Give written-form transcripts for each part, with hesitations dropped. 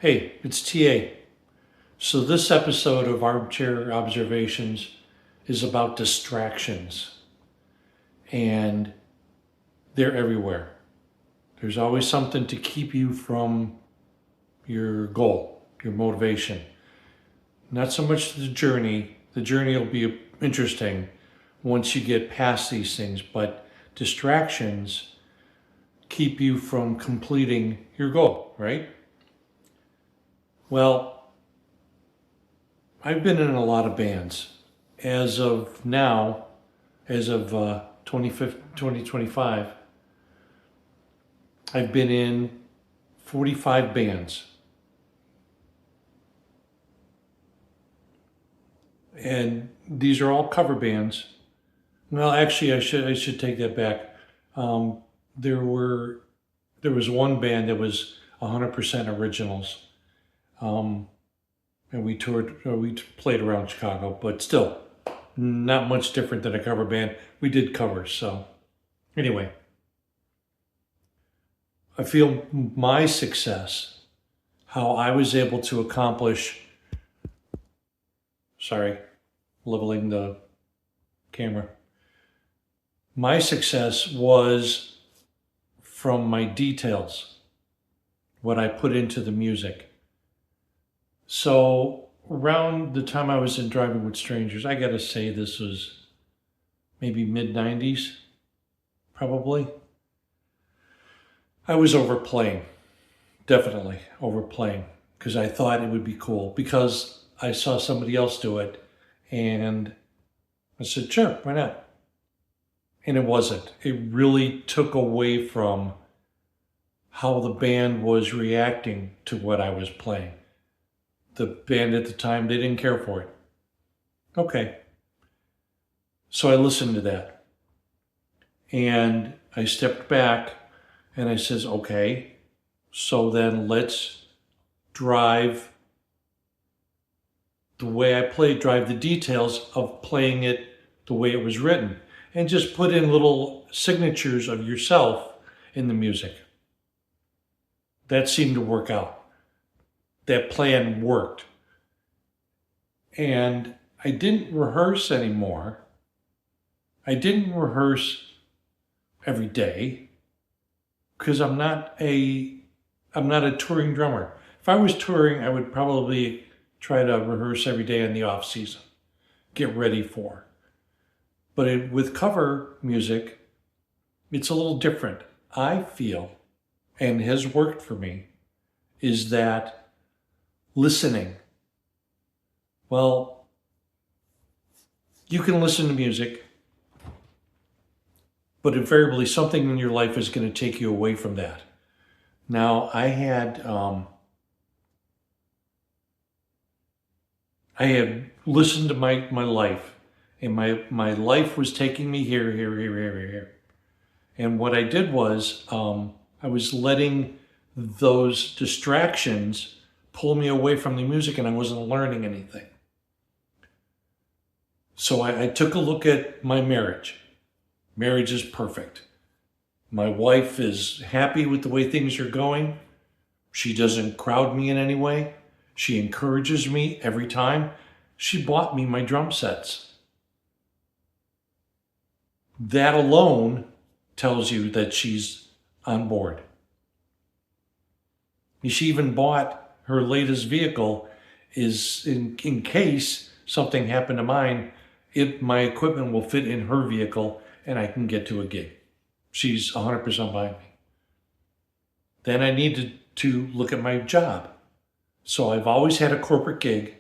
Hey, it's TA. So, this episode of Armchair Observations is about distractions, and they're everywhere. There's always something to keep you from your goal, your motivation. Not so much the journey will be interesting once you get past these things, but distractions keep you from completing your goal, right? Well, I've been in a lot of bands. As of now, as of 2025, I've been in 45 bands. And these are all cover bands. Well, actually, I should take that back. Um, there were there was one band that was 100% originals, um, and we played around Chicago, but still not much different than a cover band. We did covers, so anyway, I feel my success, how I was able to accomplish. Sorry, leveling the camera. My success was from my details, what I put into the music. So around the time I was in Driving with Strangers, I gotta say this was maybe mid 90s, probably. I was overplaying, definitely overplaying, because I thought it would be cool, because I saw somebody else do it, and I said, sure, why not? And it wasn't. It really took away from how the band was reacting to what I was playing. The band at the time, they didn't care for it. Okay. So I listened to that and I stepped back and I says, okay, so then let's drive the way I played, drive the details of playing it the way it was written, and just put in little signatures of yourself in the music. That seemed to work out. That plan worked. And I didn't rehearse anymore. I didn't rehearse every day because I'm not a touring drummer. If I was touring, I would probably try to rehearse every day in the off season, get ready for. But with cover music, it's a little different. I feel, and has worked for me, is that listening. Well, you can listen to music, but invariably something in your life is going to take you away from that. Now, I had listened to my life, and my life was taking me here, here, here, here, here, here. And what I did was I was letting those distractions pull me away from the music, and I wasn't learning anything. So I took a look at my marriage. Marriage is perfect. My wife is happy with the way things are going. She doesn't crowd me in any way. She encourages me every time. She bought me my drum sets. That alone tells you that she's on board. She even bought her latest vehicle is in case something happened to mine, my equipment will fit in her vehicle and I can get to a gig. She's 100% behind me. Then I needed to look at my job. So I've always had a corporate gig.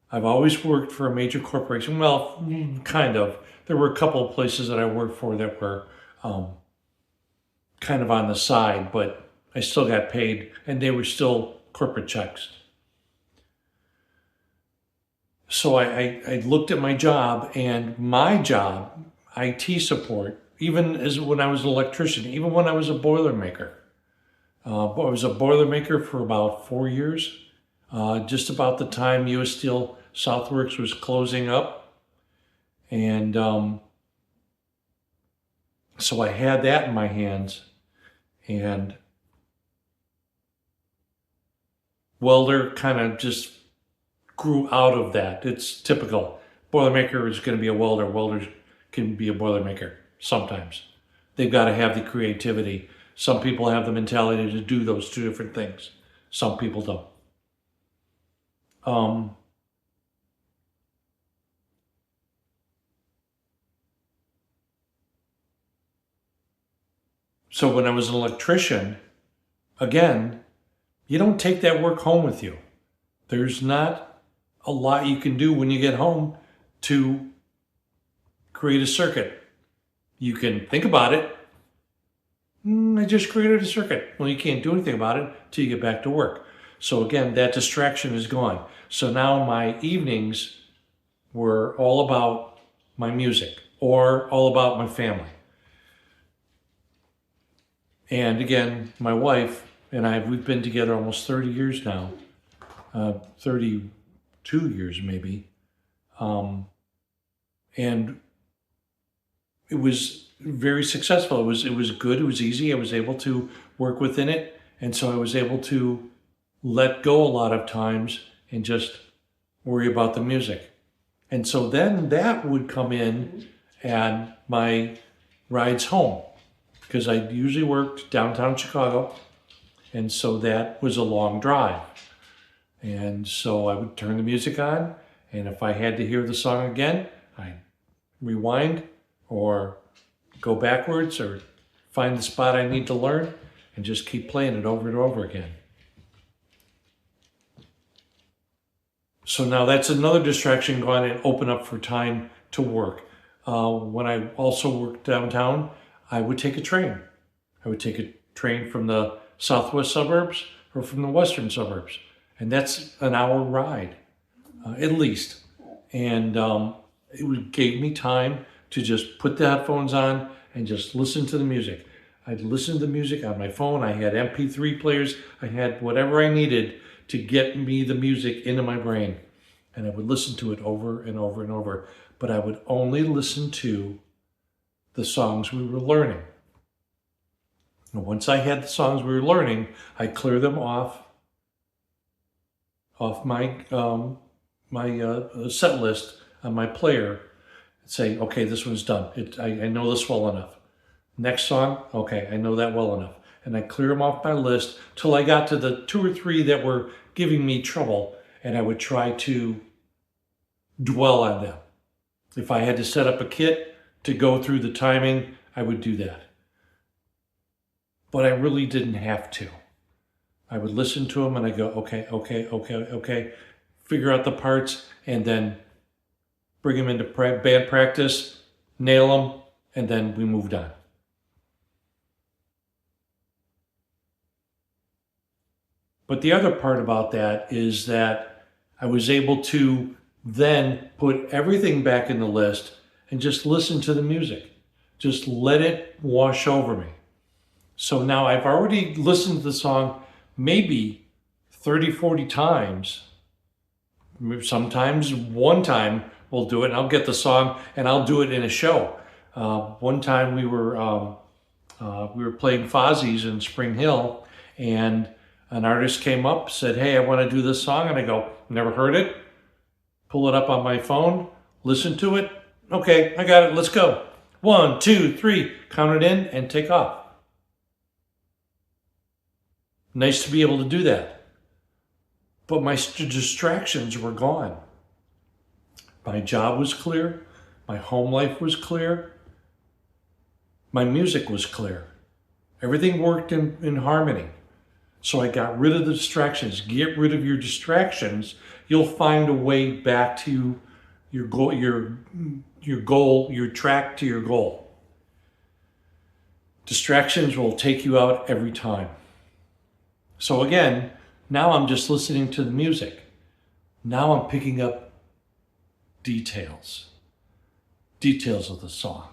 I've always worked for a major corporation. Well, kind of. There were a couple of places that I worked for that were kind of on the side, but I still got paid and they were still corporate checks. So I looked at my job, and my job, IT support, even as when I was an electrician, even when I was a Boilermaker. I was a Boilermaker for about 4 years, just about the time U.S. Steel Southworks was closing up. And so I had that in my hands. And Welder kind of just grew out of that. It's typical. Boilermaker is going to be a welder. Welder can be a Boilermaker sometimes. They've got to have the creativity. Some people have the mentality to do those two different things. Some people don't. So when I was an electrician, again, you don't take that work home with you. There's not a lot you can do when you get home to create a circuit. You can think about it. I just created a circuit. Well, you can't do anything about it till you get back to work. So again, that distraction is gone. So now my evenings were all about my music or all about my family. And again, my wife and I, we've been together almost 30 years now, 32 years maybe. And it was very successful. It was good. It was easy. I was able to work within it. And so I was able to let go a lot of times and just worry about the music. And so then that would come in at my rides home, because I usually worked downtown Chicago. And so that was a long drive. And so I would turn the music on. And if I had to hear the song again, I'd rewind or go backwards or find the spot I need to learn and just keep playing it over and over again. So now that's another distraction gone and open up for time to work. When I also worked downtown, I would take a train. I would take a train from the southwest suburbs or from the western suburbs. And that's an hour ride, at least. And gave me time to just put the headphones on and just listen to the music. I'd listen to the music on my phone. I had MP3 players. I had whatever I needed to get me the music into my brain. And I would listen to it over and over and over. But I would only listen to the songs we were learning. And once I had the songs we were learning, I'd clear them off my set list on my player and say, okay, this one's done. I know this well enough. Next song, okay, I know that well enough. And I clear them off my list till I got to the 2 or 3 that were giving me trouble, and I would try to dwell on them. If I had to set up a kit to go through the timing, I would do that. But I really didn't have to. I would listen to them and I go, okay, figure out the parts and then bring them into band practice, nail them, and then we moved on. But the other part about that is that I was able to then put everything back in the list and just listen to the music. Just let it wash over me. So now I've already listened to the song maybe 30, 40 times. Sometimes one time we'll do it and I'll get the song and I'll do it in a show. One time we were playing Fozzie's in Spring Hill, and an artist came up, said, hey, I want to do this song. And I go, never heard it. Pull it up on my phone, listen to it. Okay, I got it. Let's go. 1, 2, 3, count it in and take off. Nice to be able to do that. But my distractions were gone. My job was clear. My home life was clear. My music was clear. Everything worked in harmony. So I got rid of the distractions. Get rid of your distractions. You'll find a way back to your goal, your track to your goal. Distractions will take you out every time. So again, now I'm just listening to the music. Now I'm picking up details of the song.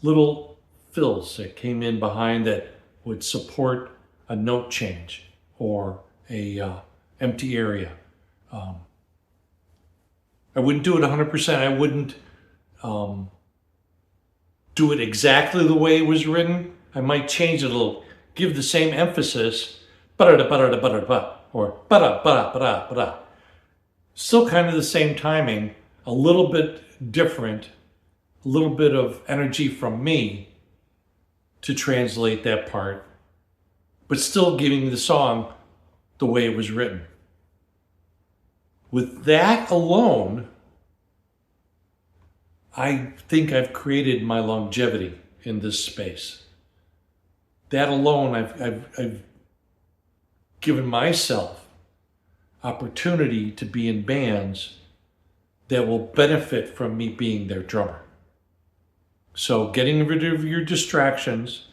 Little fills that came in behind that would support a note change or a empty area. I wouldn't do it 100%. I wouldn't do it exactly the way it was written. I might change it a little, give the same emphasis, or ba-da, ba-da, ba-da, ba-da. Still kind of the same timing, a little bit different, a little bit of energy from me to translate that part, but still giving the song the way it was written. With that alone, I think I've created my longevity in this space. That alone, I've given myself opportunity to be in bands that will benefit from me being their drummer. So getting rid of your distractions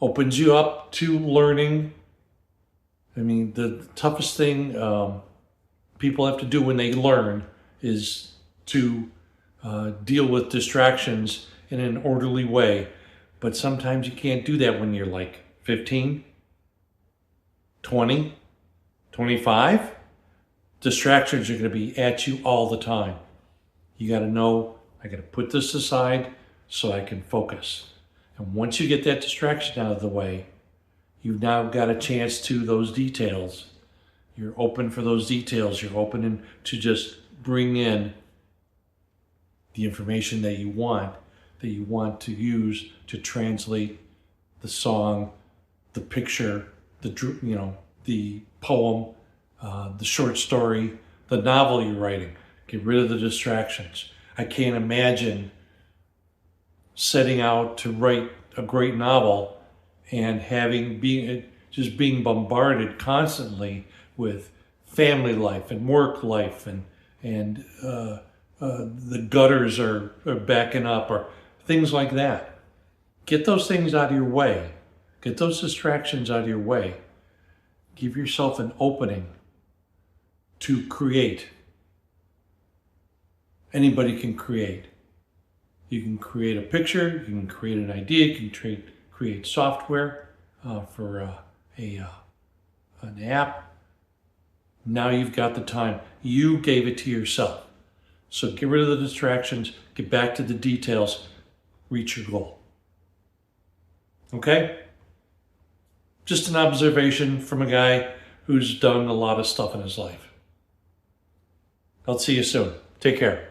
opens you up to learning. I mean, the toughest thing people have to do when they learn is to deal with distractions in an orderly way. But sometimes you can't do that when you're like 15, 20, 25. Distractions are going to be at you all the time. You got to know, I got to put this aside so I can focus. And once you get that distraction out of the way, you've now got a chance to those details. You're open for those details. You're open to just bring in the information that you want to use to translate the song, the picture, the poem, the short story, the novel you're writing. Get rid of the distractions. I can't imagine setting out to write a great novel and just being bombarded constantly with family life and work life and the gutters are backing up or things like that. Get those things out of your way. Get those distractions out of your way. Give yourself an opening to create. Anybody can create. You can create a picture, you can create an idea, you can create software for an app. Now you've got the time. You gave it to yourself. So get rid of the distractions, get back to the details, reach your goal. Okay? Just an observation from a guy who's done a lot of stuff in his life. I'll see you soon. Take care.